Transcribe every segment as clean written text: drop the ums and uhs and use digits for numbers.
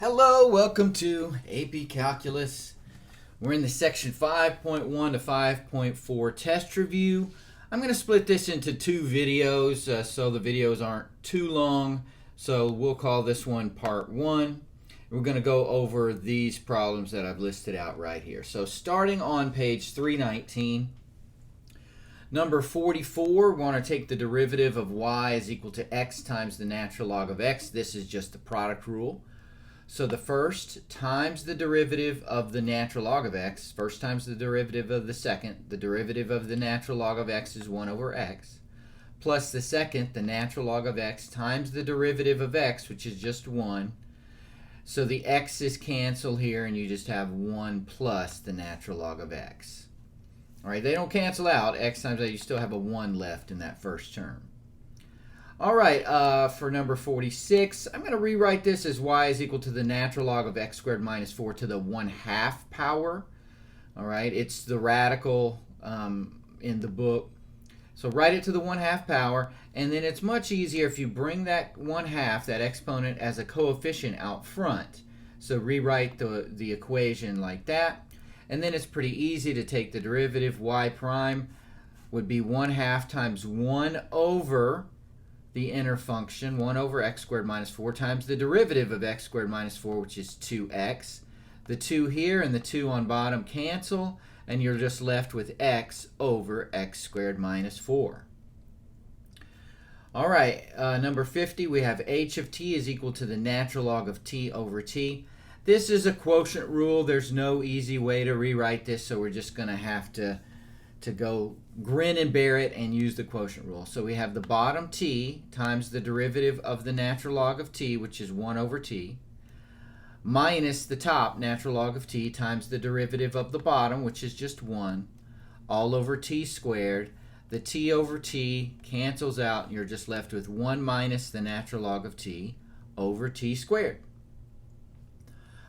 Hello, welcome to AP Calculus. We're in the section 5.1 to 5.4 test review. I'm going to split this into two videos so the videos aren't too long. So we'll call this one part 1. We're going to go over these problems that I've listed out right here. So starting on page 319, number 44, we want to take the derivative of y is equal to x times the natural log of x. This is just the product rule. So the first times the derivative of the natural log of x, first times the derivative of the second, the derivative of the natural log of x is 1 over x, plus the second, the natural log of x, times the derivative of x, which is just 1. So the x's cancel here, and you just have 1 plus the natural log of x. All right, they don't cancel out. X times a, you still have a 1 left in that first term. All right, for number 46, I'm going to rewrite this as y is equal to the natural log of x squared minus 4 to the 1/2 power. All right, it's the radical in the book. So write it to the 1/2 power, and then it's much easier if you bring that 1/2, that exponent, as a coefficient out front. So rewrite the equation like that, and then it's pretty easy to take the derivative. Y prime would be 1/2 times 1 over the inner function, 1 over x squared minus 4 times the derivative of x squared minus 4, which is 2x. The 2 here and the 2 on bottom cancel, and you're just left with x over x squared minus 4. All right, number 50, we have h of t is equal to the natural log of t over t. This is a quotient rule. There's no easy way to rewrite this, so we're just going to have to go grin and bear it and use the quotient rule. So we have the bottom t times the derivative of the natural log of t, which is 1 over t, minus the top natural log of t times the derivative of the bottom, which is just 1, all over t squared. The t over t cancels out, and you're just left with 1 minus the natural log of t over t squared.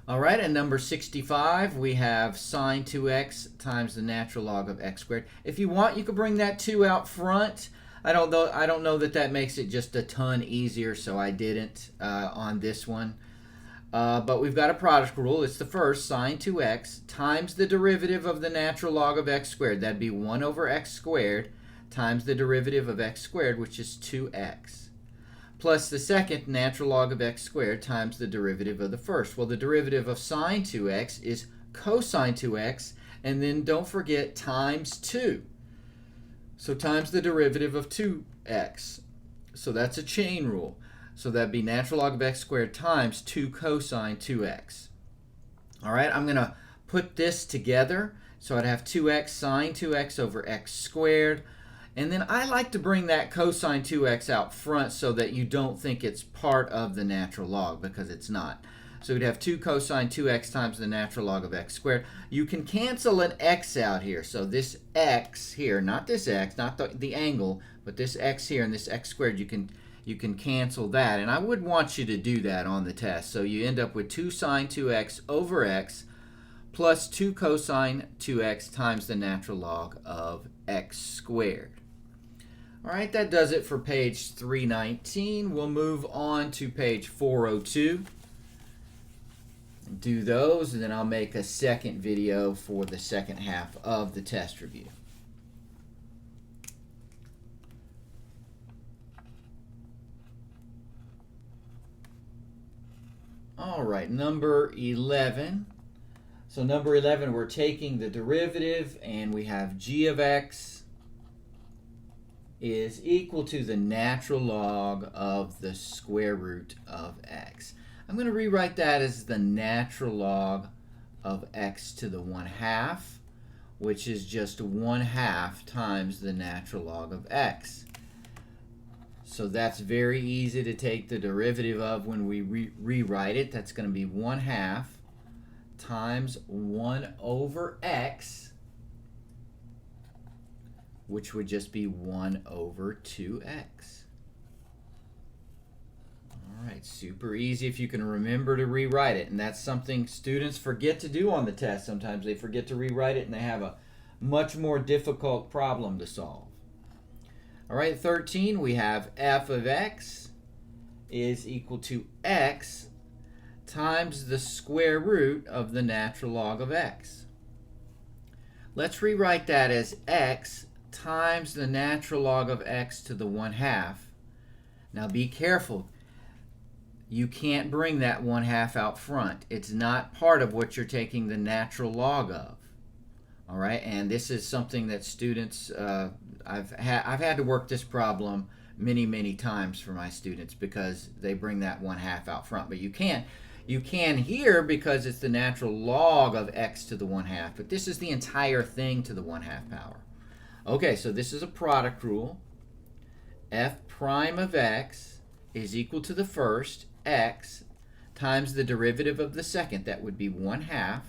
All right, and number 65, we have sine 2x times the natural log of x squared. If you want, you could bring that 2 out front. I don't know that makes it just a ton easier, so I didn't on this one. But we've got a product rule. It's the first, sine 2x times the derivative of the natural log of x squared. That'd be 1 over x squared times the derivative of x squared, which is 2x. Plus the second, natural log of x squared times the derivative of the first. Well, the derivative of sine 2x is cosine 2x, and then don't forget times 2. So times the derivative of 2x. So that's a chain rule. So that'd be natural log of x squared times 2 cosine 2x. All right, I'm going to put this together. So I'd have 2x sine 2x over x squared. And then I like to bring that cosine 2x out front so that you don't think it's part of the natural log, because it's not. So we'd have 2 cosine 2x times the natural log of x squared. You can cancel an x out here. So this x here, not this x, not the angle, but this x here and this x squared, you can cancel that. And I would want you to do that on the test. So you end up with 2 sine 2x over x plus 2 cosine 2x times the natural log of x squared. All right, that does it for page 319. We'll move on to page 402. Do those, and then I'll make a second video for the second half of the test review. All right, number 11. So number 11, we're taking the derivative, and we have g of x is equal to the natural log of the square root of x. I'm going to rewrite that as the natural log of x to the 1/2, which is just 1/2 times the natural log of x. So that's very easy to take the derivative of when we rewrite it. That's going to be 1/2 times 1 over x, which would just be 1 over 2x. All right, super easy if you can remember to rewrite it. And that's something students forget to do on the test. Sometimes they forget to rewrite it, and they have a much more difficult problem to solve. All right, 13, we have f of x is equal to x times the square root of the natural log of x. Let's rewrite that as x times the natural log of x to the 1/2. Now be careful. You can't bring that 1/2 out front. It's not part of what you're taking the natural log of. All right, and this is something that students, I've had to work this problem many times for my students because they bring that 1/2 out front. But you can here because it's the natural log of x to the 1/2, but this is the entire thing to the 1/2 power. Okay, so this is a product rule. F prime of x is equal to the first, x, times the derivative of the second, that would be 1/2,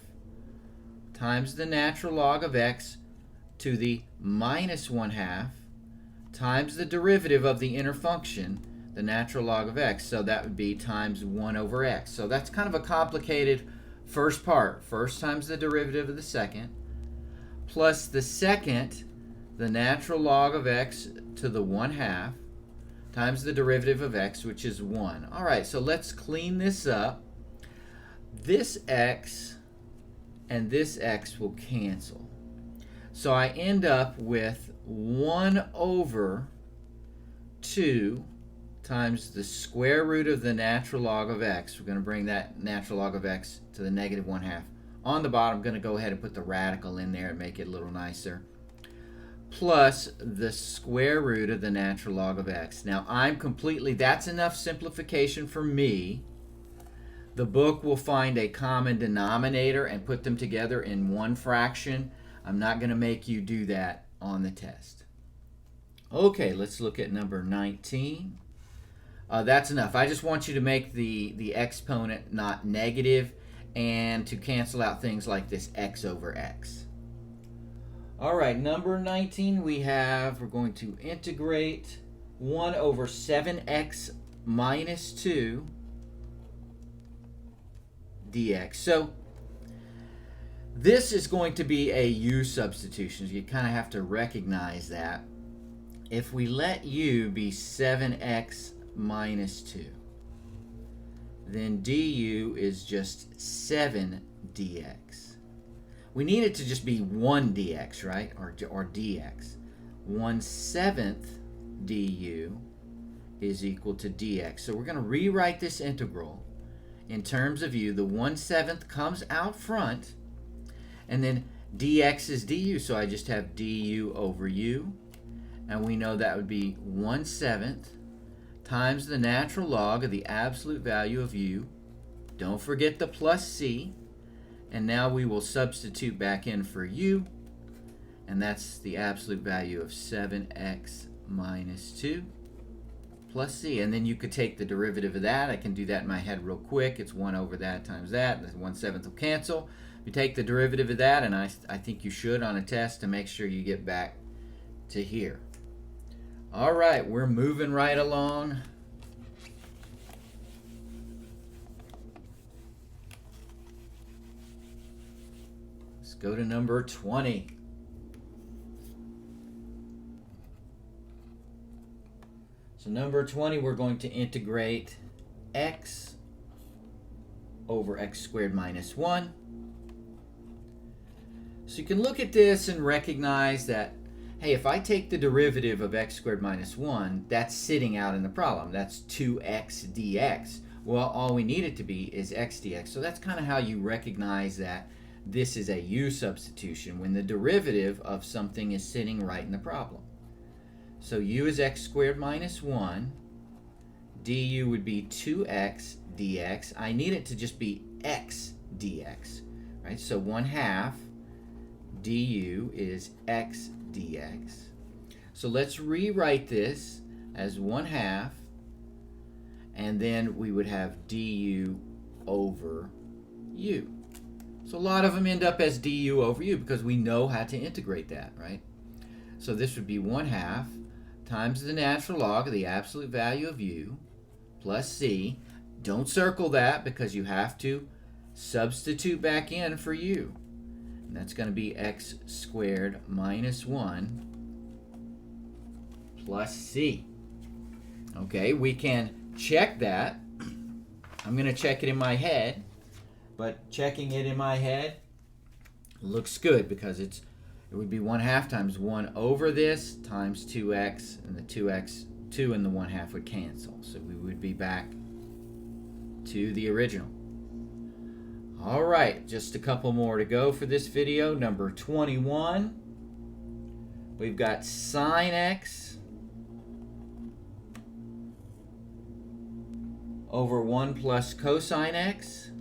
times the natural log of x to the minus 1/2, times the derivative of the inner function, the natural log of x, so that would be times 1 over x. So that's kind of a complicated first part. First times the derivative of the second, plus the second, the natural log of x to the 1/2, times the derivative of x, which is 1. All right, so let's clean this up. This x and this x will cancel. So I end up with 1 over 2 times the square root of the natural log of x. We're going to bring that natural log of x to the negative 1/2. On the bottom, I'm going to go ahead and put the radical in there and make it a little nicer. Plus the square root of the natural log of x. Now that's enough simplification for me. The book will find a common denominator and put them together in one fraction. I'm not going to make you do that on the test. Okay, let's look at number 19. That's enough. I just want you to make the exponent not negative and to cancel out things like this x over x. All right, number 19 we're going to integrate 1 over 7x minus 2 dx. So this is going to be a u substitution. So you kind of have to recognize that. If we let u be 7x minus 2, then du is just 7 dx. We need it to just be 1 dx, right? Or dx. 1/7 du is equal to dx. So we're going to rewrite this integral in terms of u. The 1/7 comes out front, and then dx is du. So I just have du over u, and we know that would be 1/7 times the natural log of the absolute value of u. Don't forget the plus c. And now we will substitute back in for u, and that's the absolute value of 7x minus 2 plus c. And then you could take the derivative of that. I can do that in my head real quick. It's 1 over that times that. The 1/7 will cancel. You take the derivative of that, and I think you should on a test to make sure you get back to here. All right, we're moving right along. Go to number 20. So number 20, we're going to integrate x over x squared minus 1. So you can look at this and recognize that, hey, if I take the derivative of x squared minus 1, that's sitting out in the problem. That's 2x dx. Well, all we need it to be is x dx. So that's kind of how you recognize that this is a u substitution when the derivative of something is sitting right in the problem. So u is x squared minus 1. Du would be 2x dx. I need it to just be x dx, right? So 1/2 du is x dx. So let's rewrite this as 1/2, and then we would have du over u. So a lot of them end up as du over u because we know how to integrate that, right? So this would be 1/2 times the natural log of the absolute value of u plus c. Don't circle that because you have to substitute back in for u. And that's going to be x squared minus 1 plus c. Okay, we can check that. I'm going to check it in my head, but checking it in my head looks good because it would be 1/2 times 1 over this times 2x, and the 2 and the 1/2 would cancel. So we would be back to the original. All right, just a couple more to go for this video. Number 21, we've got sine x over 1 plus cosine x.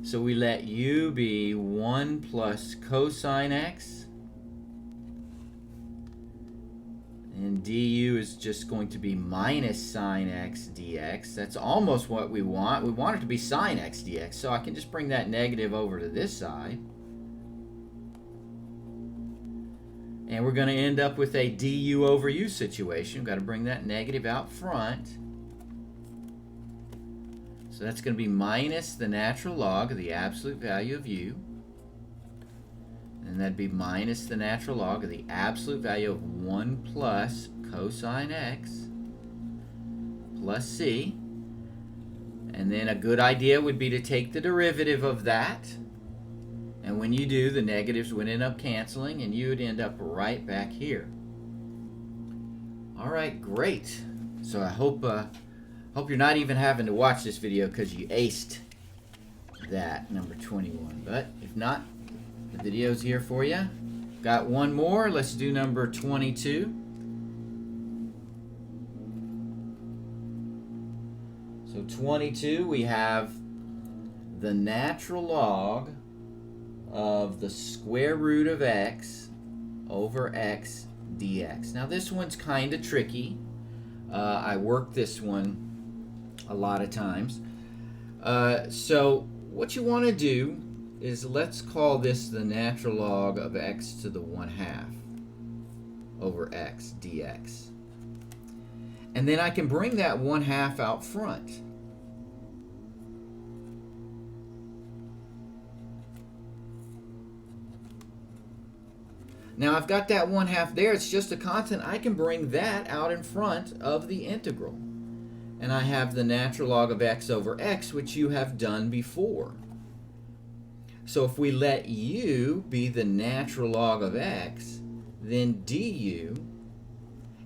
So we let u be 1 plus cosine x. And du is just going to be minus sine x dx. That's almost what we want. We want it to be sine x dx. So I can just bring that negative over to this side. And we're going to end up with a du over u situation. We've got to bring that negative out front. So that's going to be minus the natural log of the absolute value of u. And that'd be minus the natural log of the absolute value of 1 plus cosine x plus c. And then a good idea would be to take the derivative of that. And when you do, the negatives would end up canceling, and you would end up right back here. All right, great. So I hope you're not even having to watch this video because you aced that, number 21. But if not, the video's here for you. Got one more. Let's do number 22. So 22, we have the natural log of the square root of x over x dx. Now this one's kind of tricky. I worked this one a lot of times. So what you want to do is, let's call this the natural log of x to the 1/2 over x dx. And then I can bring that 1/2 out front. Now I've got that 1/2 there. It's just a constant. I can bring that out in front of the integral. And I have the natural log of x over x, which you have done before. So if we let u be the natural log of x, then du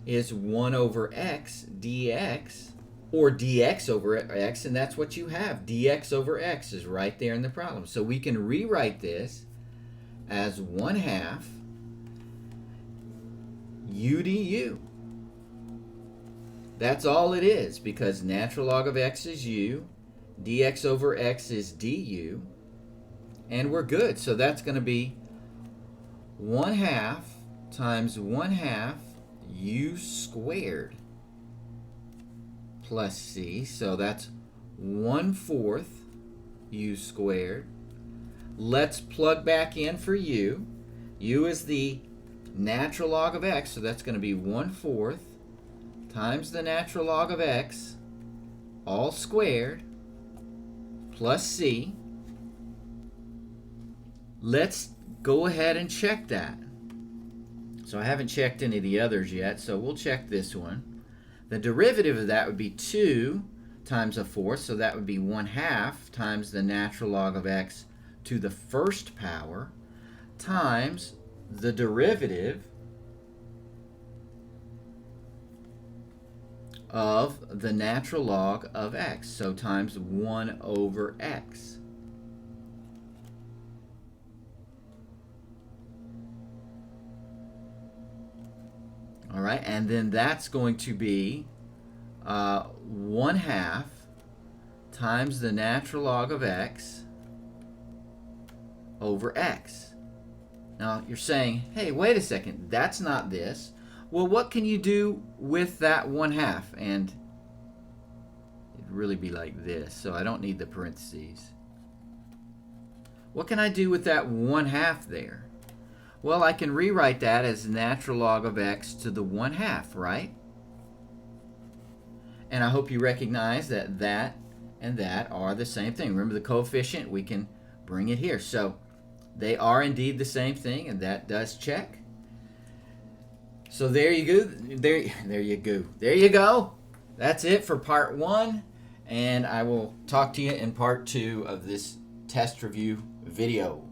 is 1 over x dx, or dx over x, and that's what you have. Dx over x is right there in the problem. So we can rewrite this as 1/2 u du. That's all it is, because natural log of x is u, dx over x is du, and we're good. So that's going to be 1/2 times 1/2 u squared plus c. So that's 1/4 u squared. Let's plug back in for u. U is the natural log of x, so that's going to be 1/4 times the natural log of x, all squared, plus c. Let's go ahead and check that. So I haven't checked any of the others yet, so we'll check this one. The derivative of that would be 2 times 1/4, so that would be 1/2 times the natural log of x to the first power times the derivative of the natural log of x, so times 1 over x. All right, and then that's going to be 1/2 times the natural log of x over x. Now you're saying, hey, wait a second, that's not this. Well, what can you do with that 1/2? And it'd really be like this, so I don't need the parentheses. What can I do with that 1/2 there? Well, I can rewrite that as natural log of x to the 1/2, right? And I hope you recognize that that and that are the same thing. Remember the coefficient? We can bring it here. So they are indeed the same thing, and that does check. So there you go. There you go. There you go. That's it for part 1, and I will talk to you in part 2 of this test review video.